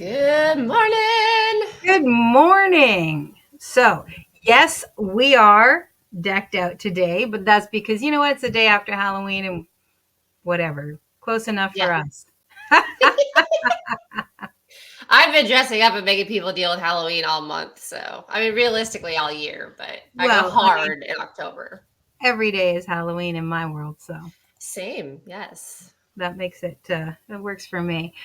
Good morning. Good morning. So, yes, we are decked out today, but that's because, you know what? It's the day after Halloween and whatever. Close enough for Yeah. us. I've been dressing up and making people deal with Halloween all month. So, realistically, all year, but I go Well, I mean, hard in October. every day is Halloween in my world, so Same. Yes. that makes it works for me.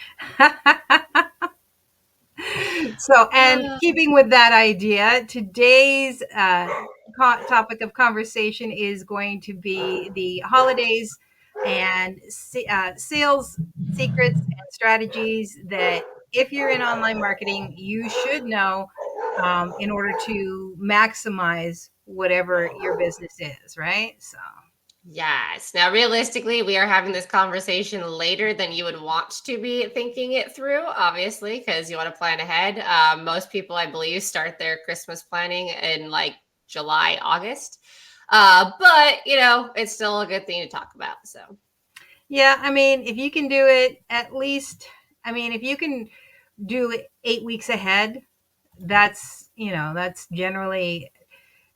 So, and keeping with that idea, today's topic of conversation is going to be the holidays and sales secrets and strategies that, if you're in online marketing, you should know in order to maximize whatever your business is, right? So, Yes. Now, realistically, we are having this conversation later than you would want to be thinking it through, obviously, because you want to plan ahead. Most people, I believe, start their Christmas planning in like July, August. But, it's still a good thing to talk about. So, yeah, I mean, if you can do it at least, I mean, if you can do it 8 weeks ahead, that's generally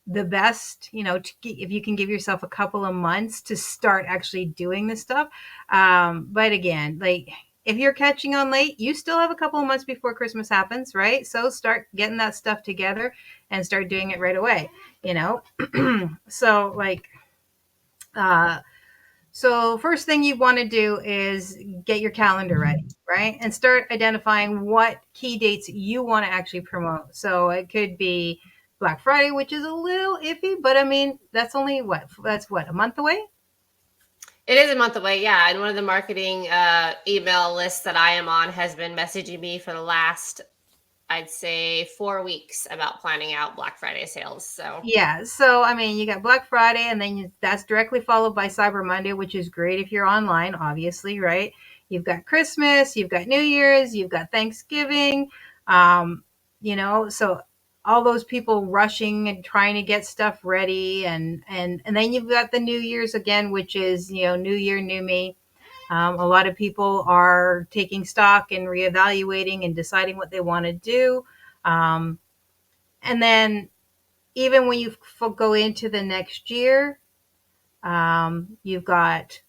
the best, if you can give yourself a couple of months to start actually doing this stuff. But again, like, if you're catching on late, you still have a couple of months before Christmas happens, right? So start getting that stuff together and start doing it right away, you know? So like, so first thing you want to do is get your calendar ready, right? And start identifying what key dates you want to actually promote. So it could be Black Friday, which is a little iffy, but I mean, that's only what, a month away? it is a month away, yeah. And one of the marketing email lists that I am on has been messaging me for the last, I'd say, 4 weeks about planning out Black Friday sales. So, Yeah. So, I mean, you got Black Friday, and then that's directly followed by Cyber Monday, which is great if you're online, obviously, right? You've got Christmas, you've got New Year's, you've got Thanksgiving. Um, so all those people rushing and trying to get stuff ready, and then you've got the New Year's again, which is, New Year, new me. A lot of people are taking stock and reevaluating and deciding what they want to do. Um, and then even when you go into the next year, you've got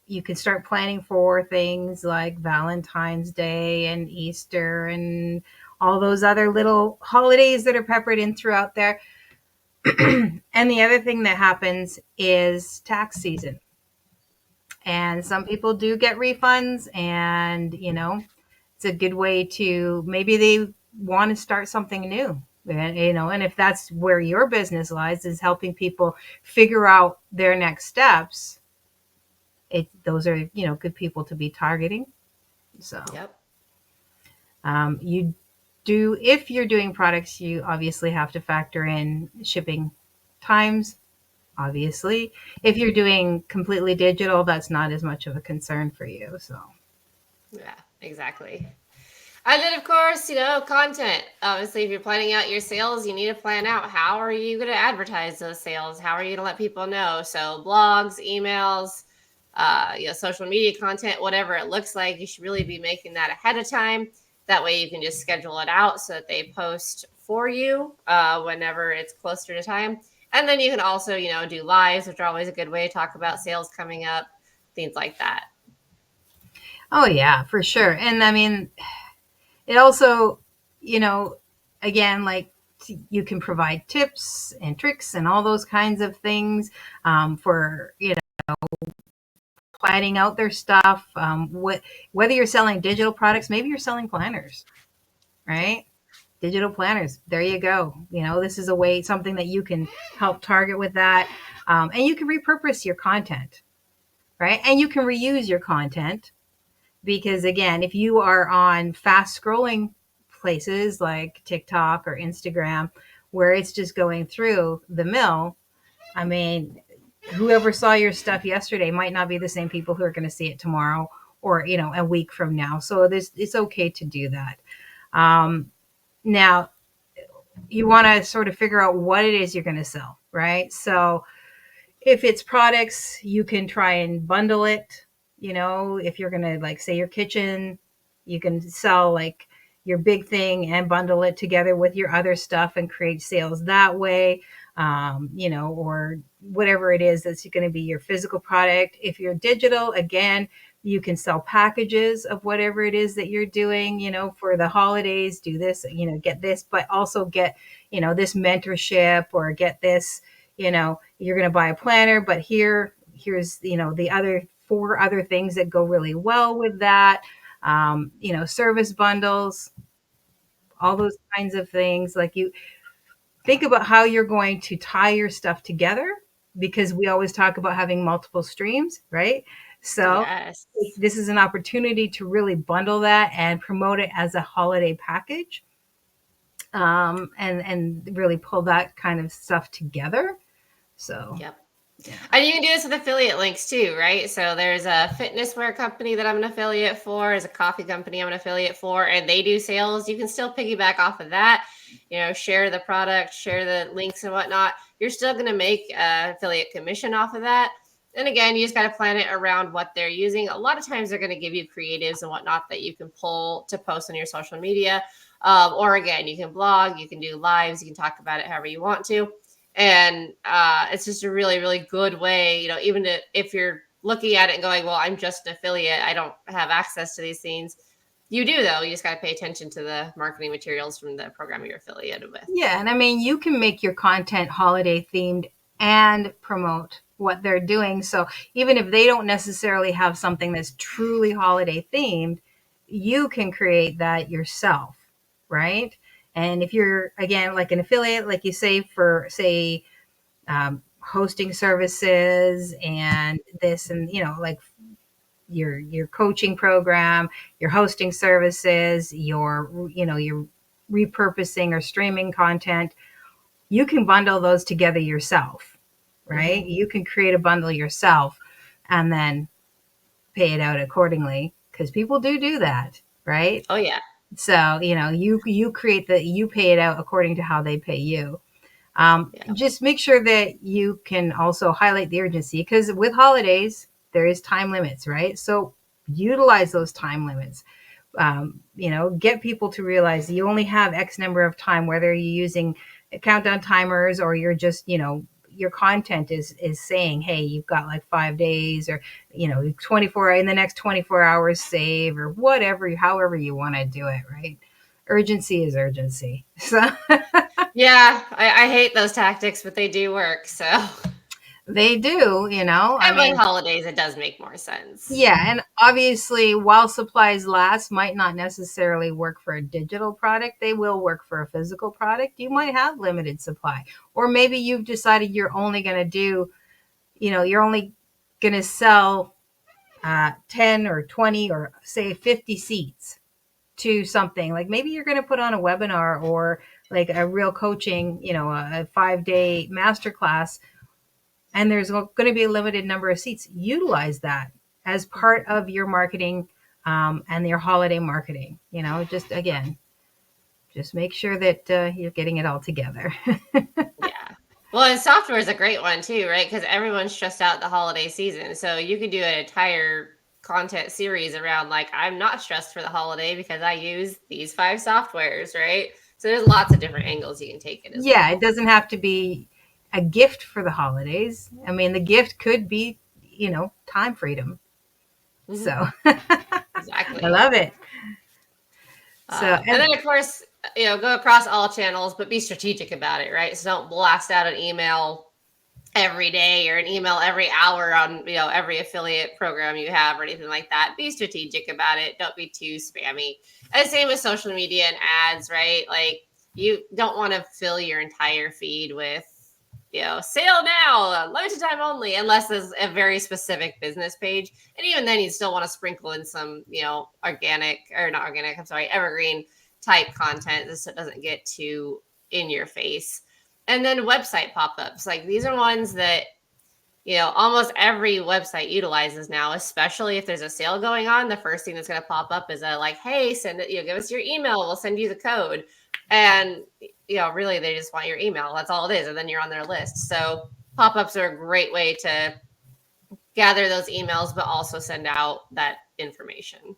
you can start planning for things like Valentine's Day and Easter and all those other little holidays that are peppered in throughout there. And the other thing that happens is tax season. And some people do get refunds, and it's a good way to, maybe they want to start something new. And if that's where your business lies, is helping people figure out their next steps, those are good people to be targeting. So yep. you do, if you're doing products, you obviously have to factor in shipping times. Obviously, if you're doing completely digital, that's not as much of a concern for you. So Yeah, exactly. And then, of course, content. Obviously, if you're planning out your sales, you need to plan out how are you going to advertise those sales? How are you going to let people know? So, blogs, emails, social media content, whatever it looks like, you should really be making that ahead of time. That way, you can just schedule it out so that they post for you whenever it's closer to time. And then you can also, do lives, which are always a good way to talk about sales coming up, things like that. oh yeah, for sure. And I mean, it also, again, like, you can provide tips and tricks and all those kinds of things for planning out their stuff. Whether you're selling digital products, maybe you're selling planners, right? Digital planners. There you go. This is a way, something that you can help target with that, and you can repurpose your content, right? And you can reuse your content, because again, if you are on fast scrolling places like TikTok or Instagram, where it's just going through the mill, I mean, whoever saw your stuff yesterday might not be the same people who are going to see it tomorrow, or a week from now. So it's okay to do that. Now, you want to sort of figure out what it is you're going to sell, right? So if it's products, you can try and bundle it. If you're going to, like, say, your kitchen, you can sell, like, your big thing and bundle it together with your other stuff and create sales that way. Or whatever it is that's going to be your physical product. If you're digital, again, you can sell packages of whatever it is that you're doing, for the holidays, do this, get this, but also get, this mentorship, or get this, you're going to buy a planner, but here's, the other 4 other things that go really well with that. Service bundles, all those kinds of things. Like, you think about how you're going to tie your stuff together, because we always talk about having multiple streams, right? So Yes. this is an opportunity to really bundle that and promote it as a holiday package, and really pull that kind of stuff together. So Yep. yeah. And you can do this with affiliate links too, right? So there's a fitness wear company that I'm an affiliate for, there's a coffee company I'm an affiliate for, and they do sales. You can still piggyback off of that, share the product, share the links and whatnot. You're still going to make affiliate commission off of that. And again, you just got to plan it around what they're using. A lot of times they're going to give you creatives and whatnot that you can pull to post on your social media. Or again, you can blog, you can do lives, you can talk about it however you want to. And it's just a really, really good way, even if you're looking at it and going, well, I'm just an affiliate, I don't have access to these things. You do, though. You just got to pay attention to the marketing materials from the program you're affiliated with. Yeah. And I mean, you can make your content holiday themed and promote what they're doing. So even if they don't necessarily have something that's truly holiday themed, you can create that yourself, right? And if you're, again, like an affiliate, like you say, for, say, hosting services and this, and, like your coaching program, your hosting services, your repurposing or streaming content, you can bundle those together yourself, right? Mm-hmm. You can create a bundle yourself and then pay it out accordingly, because people do that, right? Oh yeah. So, you create you pay it out according to how they pay you. Just make sure that you can also highlight the urgency, because with holidays, there is time limits, right? So utilize those time limits. Get people to realize you only have X number of time, whether you're using countdown timers or you're just, your content is saying, hey, you've got like 5 days, or 24 in the next 24 hours save, or whatever, however you want to do it, right? Urgency is urgency. So yeah, I hate those tactics, but they do work. So they do, I mean, holidays, it does make more sense. Yeah. And obviously, while supplies last might not necessarily work for a digital product, they will work for a physical product. You might have limited supply, or maybe you've decided you're only going to do, you're only going to sell 10 or 20 or say 50 seats to something. Like, maybe you're going to put on a webinar or like a real coaching, a 5-day masterclass, and there's going to be a limited number of seats. Utilize that as part of your marketing, and your holiday marketing. Just make sure that you're getting it all together. Yeah. Well, and software is a great one too, right? Because everyone's stressed out the holiday season. So you could do an entire content series around, like, I'm not stressed for the holiday because I use these 5 softwares, right? So there's lots of different angles you can take it as well. It doesn't have to be a gift for the holidays. I mean, the gift could be, time freedom. Mm-hmm. So exactly. I love it. And then, of course, go across all channels, but be strategic about it, right? So don't blast out an email every day or an email every hour on, every affiliate program you have or anything like that. Be strategic about it. Don't be too spammy. And same with social media and ads, right? Like, you don't want to fill your entire feed with, sale now, limited time only, unless there's a very specific business page. And even then, you still want to sprinkle in some, evergreen type content, so it doesn't get too in your face. And then website pop-ups, like, these are ones that, almost every website utilizes now, especially if there's a sale going on. The first thing that's going to pop up is hey, send it, give us your email, we'll send you the code. And, really, they just want your email. That's all it is. And then you're on their list. So pop-ups are a great way to gather those emails, but also send out that information.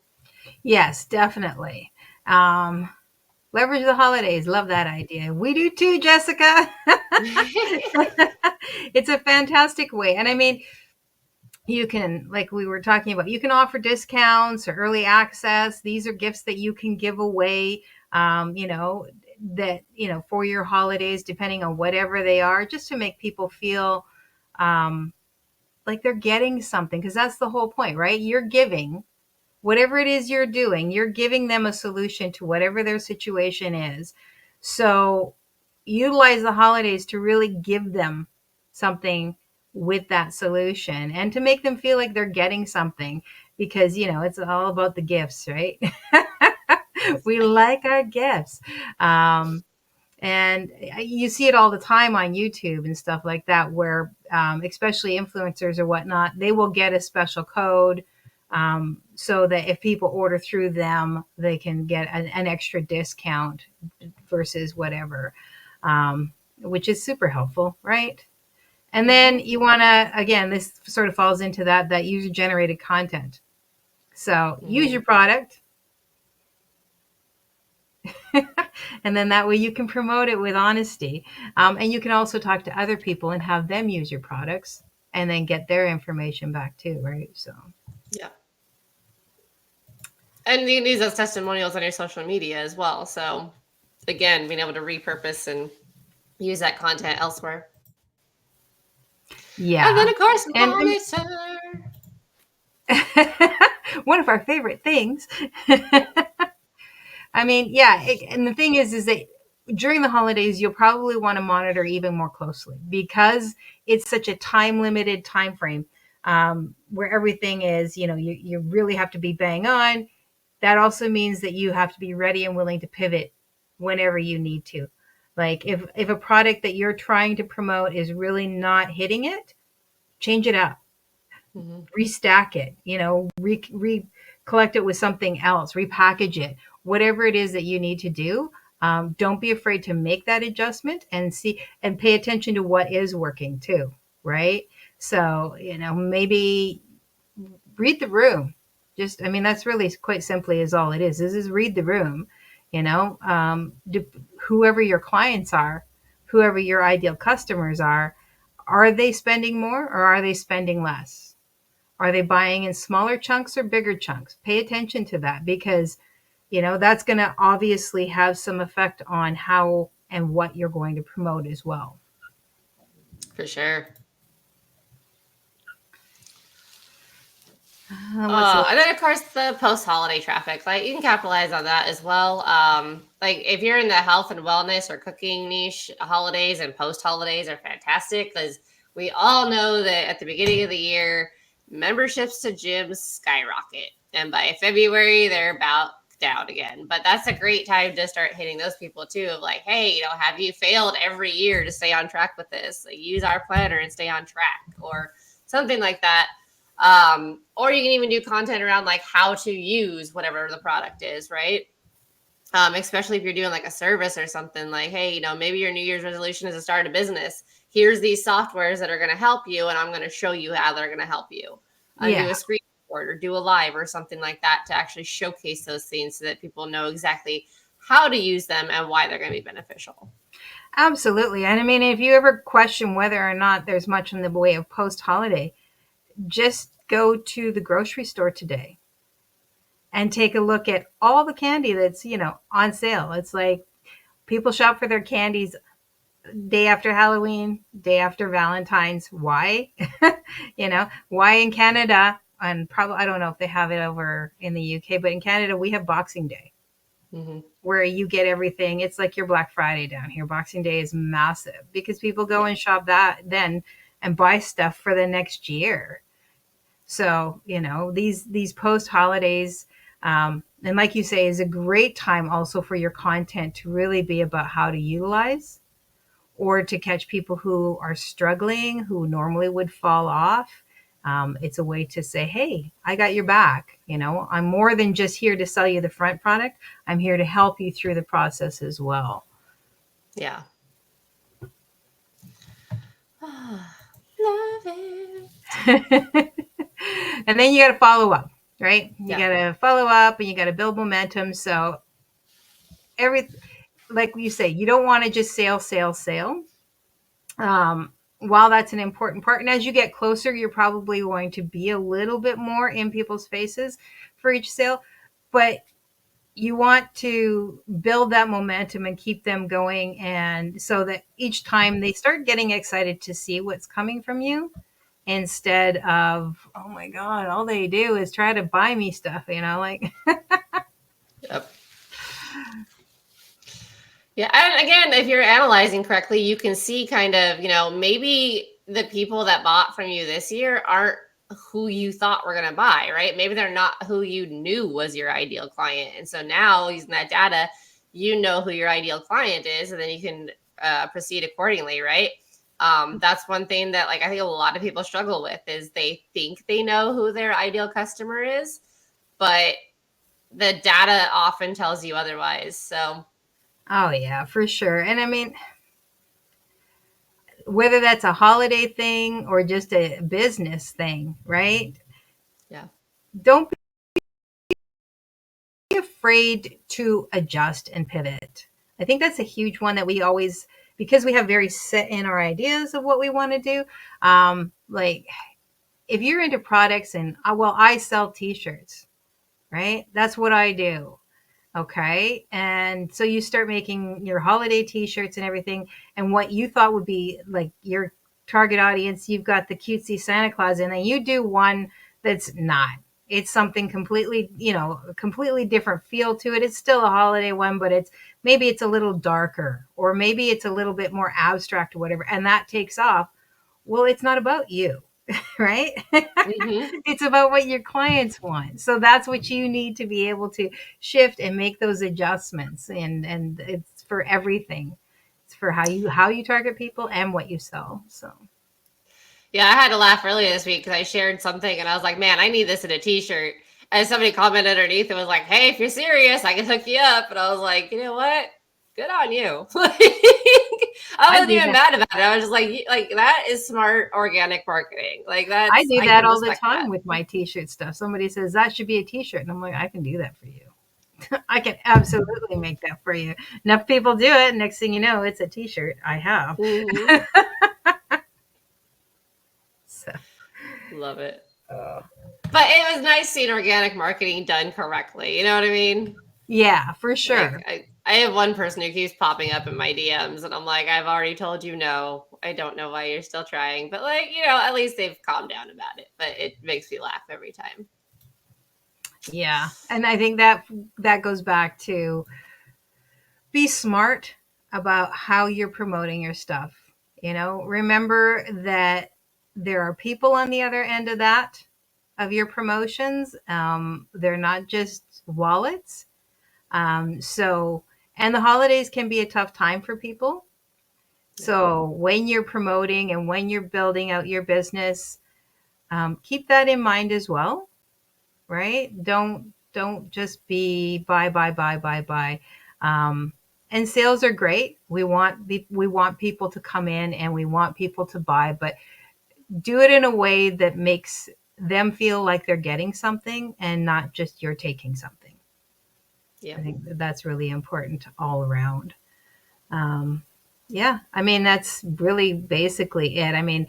Yes, definitely. Leverage the holidays. Love that idea. We do too, Jessica. It's a fantastic way. And I mean, you can, like we were talking about, you can offer discounts or early access. These are gifts that you can give away, that, for your holidays, depending on whatever they are, just to make people feel like they're getting something. Because that's the whole point, right? You're giving. Whatever it is you're doing, you're giving them a solution to whatever their situation is. So utilize the holidays to really give them something with that solution and to make them feel like they're getting something, because, it's all about the gifts, right? We like our gifts. And you see it all the time on YouTube and stuff like that, where especially influencers or whatnot, they will get a special code, so that if people order through them, they can get an extra discount versus whatever, which is super helpful, right? And then you want to, again, this sort of falls into that user generated content. So use your product. And then that way you can promote it with honesty. And you can also talk to other people and have them use your products and then get their information back too, right? So, yeah. And you can use those testimonials on your social media as well. So, again, being able to repurpose and use that content elsewhere. Yeah. And then, of course, monitor. One of our favorite things. I mean, yeah. And the thing is that during the holidays, you'll probably want to monitor even more closely, because it's such a time limited time frame, where everything is, you really have to be bang on. That also means that you have to be ready and willing to pivot whenever you need to. Like if a product that you're trying to promote is really not hitting it, change it up, restack it, collect it with something else, repackage it, whatever it is that you need to do. Don't be afraid to make that adjustment and see and pay attention to what is working too, right? So, maybe read the room. That's really quite simply is all it is. This is read the room, whoever your clients are, whoever your ideal customers are they spending more or are they spending less? Are they buying in smaller chunks or bigger chunks? Pay attention to that, because, that's going to obviously have some effect on how and what you're going to promote as well. For sure. And then, of course, the post-holiday traffic. Like, you can capitalize on that as well. Like, if you're in the health and wellness or cooking niche, holidays and post-holidays are fantastic, because we all know that at the beginning of the year, memberships to gyms skyrocket. And by February, they're about down again. But that's a great time to start hitting those people too, of like, hey, have you failed every year to stay on track with this? Like, use our planner and stay on track, or something like that. Or you can even do content around like how to use whatever the product is, right? Especially if you're doing like a service or something, like, hey, maybe your New Year's resolution is to start a business. Here's these softwares that are going to help you, and I'm going to show you how they're going to help you. Do a screen record or do a live or something like that to actually showcase those things so that people know exactly how to use them and why they're going to be beneficial. Absolutely. And if you ever question whether or not there's much in the way of post-holiday, just go to the grocery store today and take a look at all the candy that's, on sale. It's like people shop for their candies day after Halloween, day after Valentine's. Why? Why in Canada? And probably, I don't know if they have it over in the UK, but in Canada, we have Boxing Day, where you get everything. It's like your Black Friday down here. Boxing Day is massive because people go and shop that then and buy stuff for the next year. So, these post holidays, and like you say, is a great time also for your content to really be about how to utilize or to catch people who are struggling, who normally would fall off. It's a way to say, hey, I got your back. I'm more than just here to sell you the front product. I'm here to help you through the process as well. Yeah. Love it. And then you got to follow up, right? You got to follow up and you got to build momentum. So every, like you say, you don't want to just sale. While that's an important part, and as you get closer, you're probably going to be a little bit more in people's faces for each sale, but you want to build that momentum and keep them going, and so that each time they start getting excited to see what's coming from you, instead of, oh my god, all they do is try to buy me stuff, like. Yep. Yeah, and again, if you're analyzing correctly, you can see kind of, maybe the people that bought from you this year aren't who you thought were going to buy, right? Maybe they're not who you knew was your ideal client. And so now using that data, you know who your ideal client is, and then you can proceed accordingly, right? That's one thing that I think a lot of people struggle with is they think they know who their ideal customer is, but the data often tells you otherwise. So Oh yeah, for sure. And I mean, whether that's a holiday thing or just a business thing, right? yeah. Don't be afraid to adjust and pivot. I think that's a huge one that we always, because we have very set in our ideas of what we want to do. Like if you're into products, and I sell t-shirts, right? That's what I do. Okay. And so you start making your holiday t-shirts and everything. And what you thought would be like your target audience, you've got the cutesy Santa Claus, and then you do one that's not. It's something completely, completely different feel to it. It's still a holiday one, but maybe it's a little darker, or maybe it's a little bit more abstract or whatever. And that takes off. Well, it's not about you. Right? Mm-hmm. It's about what your clients want. So that's what you need to be able to shift and make those adjustments. And it's for everything. It's for how you target people and what you sell. So Yeah, I had to laugh earlier this week because I shared something and I was like, man, I need this in a t-shirt. And somebody commented underneath and was like, hey, if you're serious, I can hook you up. And I was like, you know what? Good on you. I I wasn't do even that. mad about it. I was just like that is smart organic marketing. I do I that can all the respect time that. with my t-shirt stuff. Somebody says that should be a t-shirt, and I'm like, I can do that for you. I can absolutely make that for you. Enough people do it. Next thing you know, it's a t-shirt I have. Mm-hmm. So, Love it. uh, But it was nice seeing organic marketing done correctly. You know what I mean? yeah, for sure. I have one person who keeps popping up in my DMs, and I'm like, I've already told you no. I don't know why you're still trying, but at least they've calmed down about it. But it makes me laugh every time. Yeah. And I think that goes back to be smart about how you're promoting your stuff. Remember that there are people on the other end of that, of your promotions. They're not just wallets. So, and the holidays can be a tough time for people. Yeah. So when you're promoting and when you're building out your business, keep that in mind as well, right? Don't just be buy. And sales are great. We want people to come in and we want people to buy, but do it in a way that makes them feel like they're getting something and not just you're taking something. I Yep. think that's really important all around. Um, yeah, I mean that's really basically it. I mean,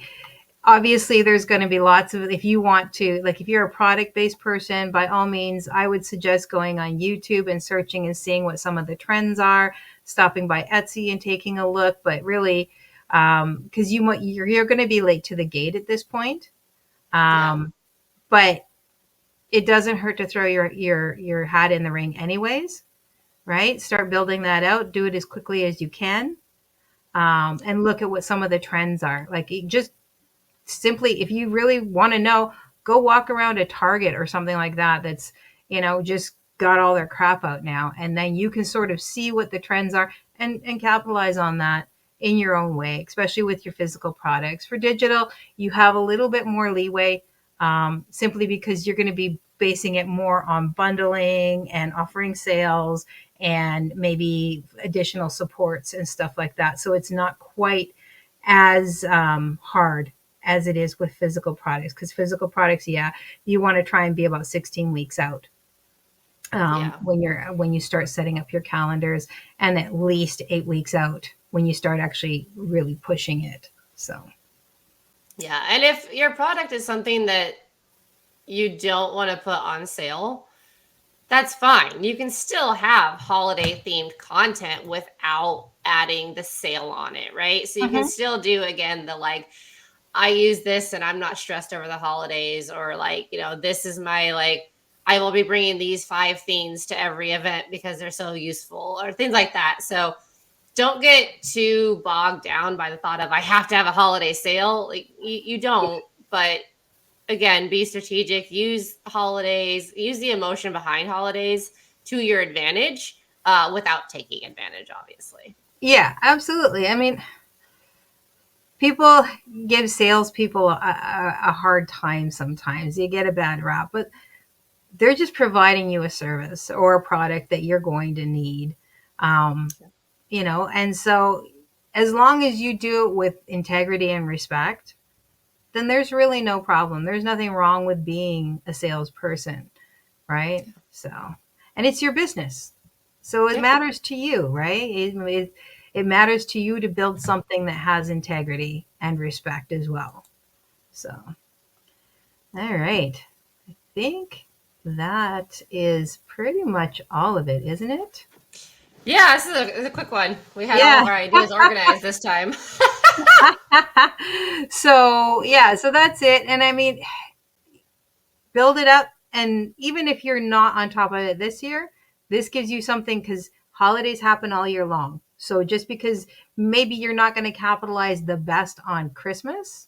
obviously there's going to be lots of, if you want to, like if you're a product based person, by all means I would suggest going on YouTube and searching and seeing what some of the trends are, stopping by Etsy and taking a look. But really, because you're going to be late to the gate at this point. Yeah. But it doesn't hurt to throw your hat in the ring anyways, right? Start building that out, do it as quickly as you can. And look at what some of the trends are. Like just simply, if you really want to know, go walk around a Target or something like that that's just got all their crap out now, and then you can sort of see what the trends are and capitalize on that in your own way, especially with your physical products. For digital, you have a little bit more leeway, simply because you're going to be basing it more on bundling and offering sales and maybe additional supports and stuff like that, so it's not quite as hard as it is with physical products, because physical products, yeah, you want to try and be about 16 weeks out. Yeah. when you start setting up your calendars, and at least 8 weeks out when you start actually really pushing it. So Yeah. And if your product is something that you don't want to put on sale, that's fine. You can still have holiday themed content without adding the sale on it, right? So you can Mhm. still do, again, the like, I use this and I'm not stressed over the holidays, or like, this is my like, I will be bringing these 5 things to every event because they're so useful, or things like that. So don't get too bogged down by the thought of I have to have a holiday sale. Like you don't, but again, be strategic, use holidays, use the emotion behind holidays to your advantage, without taking advantage, obviously. Yeah, absolutely. I mean, people give salespeople a hard time sometimes. You get a bad rap, but they're just providing you a service or a product that you're going to need. Um, and so as long as you do it with integrity and respect, then there's really no problem. There's nothing wrong with being a salesperson, right? So, and it's your business. So it Yeah. matters to you, right? It matters to you to build something that has integrity and respect as well. So, all right. I think that is pretty much all of it, isn't it? Yeah, this is a quick one. We had all Yeah. of our ideas organized this time. So, yeah, so that's it. And I mean, build it up. And even if you're not on top of it this year, this gives you something, because holidays happen all year long. So just because maybe you're not going to capitalize the best on Christmas,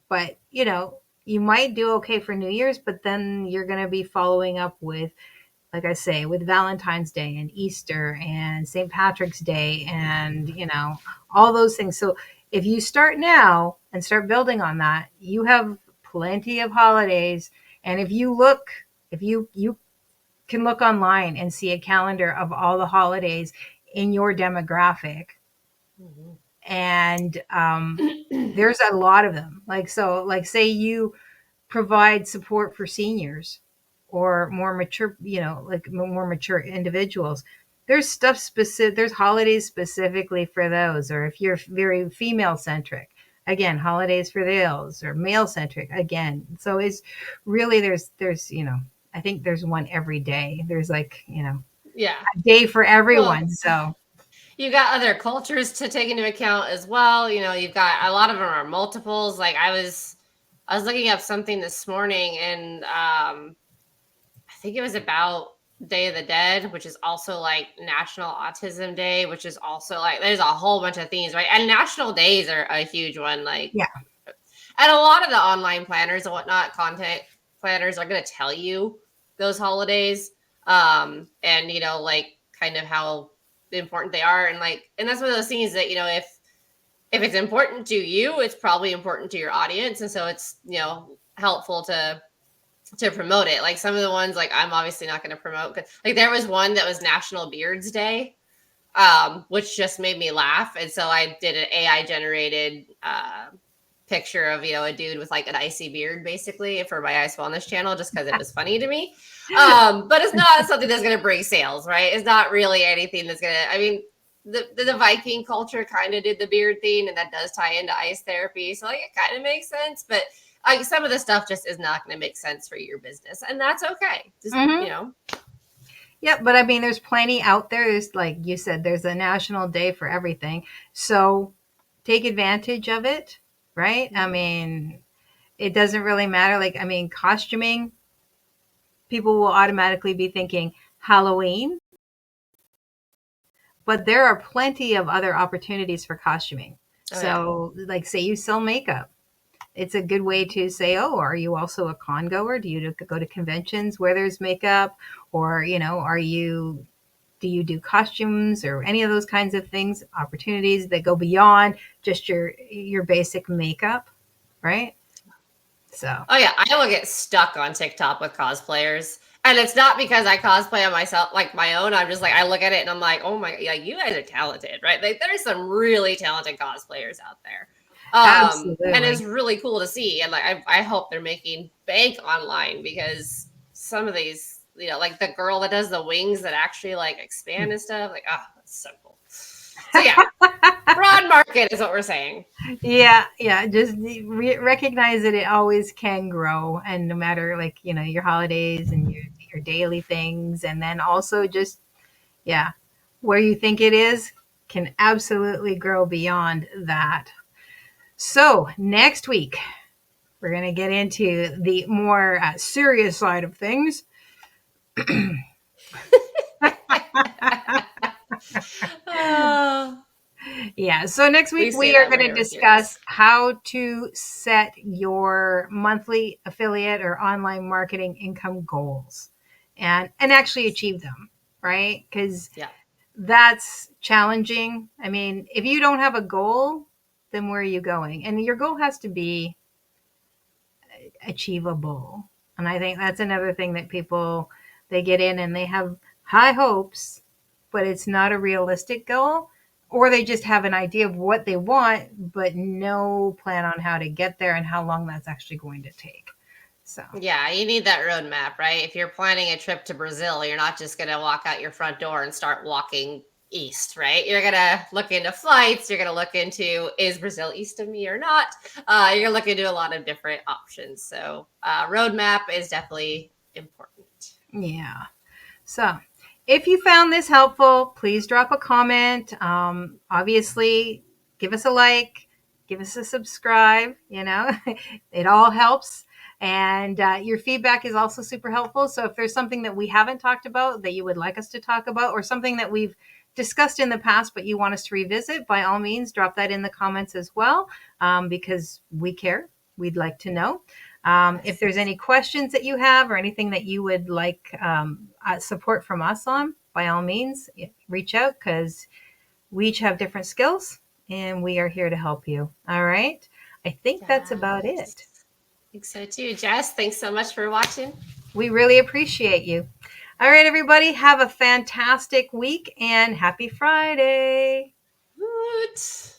but you might do okay for New Year's, but then you're going to be following up with, like I say, with Valentine's Day and Easter and St. Patrick's Day and, all those things. So if you start now and start building on that, you have plenty of holidays. And if you can look online and see a calendar of all the holidays in your demographic, and there's a lot of them. Like say you provide support for seniors or more mature, like more mature individuals. There's stuff specific, there's holidays specifically for those. Or if you're very female centric, again, holidays for those, or male centric again. So it's really, there's, I think there's one every day. There's like, Yeah. a day for Well, everyone. So you got other cultures to take into account as well. You've got a lot of them are multiples. Like I was looking up something this morning, and I think it was about Day of the Dead, which is also like National Autism Day, which is also like there's a whole bunch of things, right? And national days are a huge one. Like, yeah. and a lot of the online planners and whatnot, content planners are going to tell you those holidays, and like kind of how important they are, and that's one of those things that if it's important to you, it's probably important to your audience, and so it's helpful to promote it. Like some of the ones, like I'm obviously not going to promote. Like there was one that was National Beards Day, which just made me laugh, and so I did an AI generated picture of a dude with like an icy beard, basically, for my Ice Wellness channel, just because it was funny to me. But it's not something that's going to bring sales, right? It's not really anything that's going to. I mean, the Viking culture kind of did the beard thing, and that does tie into ice therapy, so like it kind of makes sense, but like some of the stuff just is not going to make sense for your business, and that's okay. Just Yeah, but I mean, there's plenty out there. There's, like you said, there's a national day for everything. So take advantage of it, right? I mean, it doesn't really matter. Like, I mean, costuming, people will automatically be thinking Halloween, but there are plenty of other opportunities for costuming. Oh yeah. So, like, say you sell makeup, it's a good way to say, oh, are you also a con goer? Do you go to conventions where there's makeup? Or, do you do costumes or any of those kinds of things, opportunities that go beyond just your basic makeup, right? So, Oh yeah, I will get stuck on TikTok with cosplayers. And it's not because I cosplay on myself, like my own. I'm just like, I look at it and I'm like, oh my, like you guys are talented, right? Like there's some really talented cosplayers out there. And it's absolutely. really cool to see. And like, I hope they're making bank online, because some of these like the girl that does the wings that actually like expand and stuff. Like, oh, that's so cool. So yeah, broad market is what we're saying. Yeah, just recognize that it always can grow, and no matter, like, your holidays and your daily things, and then also just, yeah, where you think it is can absolutely grow beyond that. So next week we're going to get into the more serious side of things. Oh, Yeah, so next week we say we are that going to whenever we hear this. discuss how to set your monthly affiliate or online marketing income goals and actually achieve them, right? Because Yeah. that's challenging. I mean, if you don't have a goal, then where are you going? And your goal has to be achievable. And I think that's another thing that people, they get in and they have high hopes, but it's not a realistic goal, or they just have an idea of what they want but no plan on how to get there and how long that's actually going to take. So Yeah, you need that roadmap, right? If you're planning a trip to Brazil, you're not just going to walk out your front door and start walking east, right? You're going to look into flights. You're going to look into, is Brazil east of me or not? You're going to look into a lot of different options. So roadmap is definitely important. yeah. So if you found this helpful, please drop a comment. Obviously, give us a like, give us a subscribe. It all helps. And your feedback is also super helpful. So if there's something that we haven't talked about that you would like us to talk about, or something that we've discussed in the past but you want us to revisit, by all means, drop that in the comments as well, because we care. We'd like to know. If there's any questions that you have or anything that you would like support from us on, by all means, reach out, because we each have different skills and we are here to help you. All right. I think that's about it. I think so too. Jess, thanks so much for watching. We really appreciate you. All right, everybody, have a fantastic week and happy Friday. Woot.